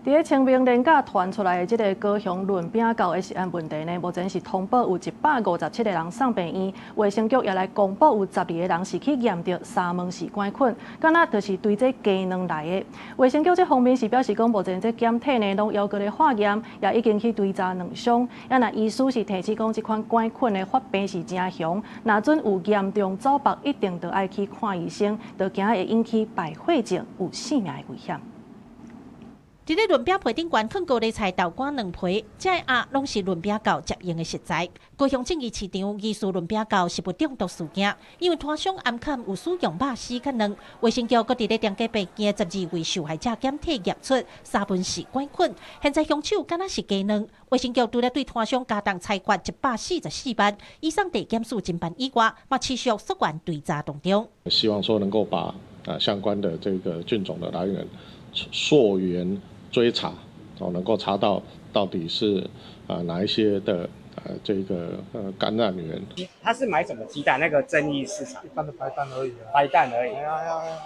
在個清明連假傳出來的這個高雄潤餅糕的食安問題呢，目前是通報有157個人送病院，衛生局也來公布有12個人是去驗到沙門氏桿菌，敢若就是對這雞卵來的。衛生局這方面是表示講，目前這檢體呢攏要求咧化驗，也已經去追查2宗。也若醫師是提示講，這款桿菌的發病是真凶，若準有嚴重走白，一定就愛去看醫生，就驚會引起敗血症，有性命的危險。在咧潤餅皮頂懸放高麗菜、豆乾2皮，這些鴨攏是潤餅糕接用的食材。高雄正義市場疑似潤餅糕食物中毒事件，因為攤商暗崁有使用肉絲甲卵，衛生局擱佇咧中街北京12位受害者檢體驗出沙門氏桿菌，現在凶手敢若是雞卵。衛生局除了對攤商加重裁決144萬，以上地檢署偵辦以外，嘛持續縮員追查當中。希望說能夠把相關的這個菌種的來源溯源追查，能夠查到底是哪一些的這個感染源。他是買什麼雞蛋？那個正義市場一般的白蛋而已。白蛋而已。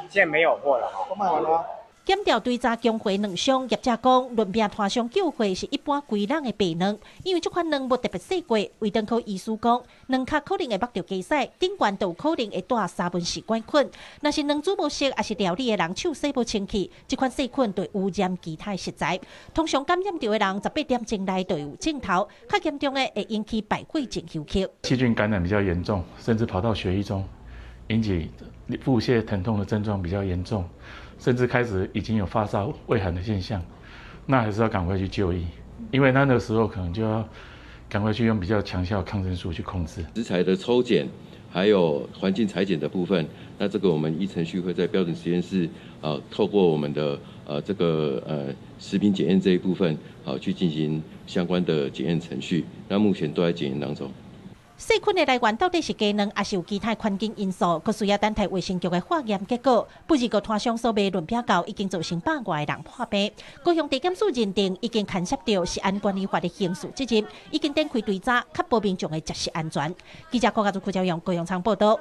現在沒有貨了，都賣完了。檢調追查共回2箱，業者講潤餅攤商叫貨是一般歸人的白卵，因為這款卵沒特別洗過。衛生科醫師講，卵殼可能會目着加洗，頂懸都有可能會帶沙門氏桿菌。若是卵子無熟，還是料理的人手洗不清氣，這款細菌對污染其他食材。通常感染到的人18點鐘內就有症頭，較嚴重的會引起敗血症休克。細菌感染比較嚴重，甚至跑到血液中，引起腹瀉疼痛的症狀比較嚴重。甚至開始已經有發燒、畏寒的現象，那還是要趕快去就醫，因為那個時候可能就要趕快去用比較強效抗生素去控制。食材的抽檢，還有環境採檢的部分，那這個我們依程序會在標準實驗室，透過我們的這個食品檢驗這一部分，去進行相關的檢驗程序。那目前都在檢驗當中。細菌的來源到底是雞卵，還是有其他環境因素？佫需要等待衛生局的化驗結果。不日個攤商所賣潤餅糕已經造成100外人破病。高雄地檢署認定已經牽涉到食安管理法的刑事責任，已經展開追查，確保民眾的食食安全。記者郭家祖、顧兆陽、高雄場報道。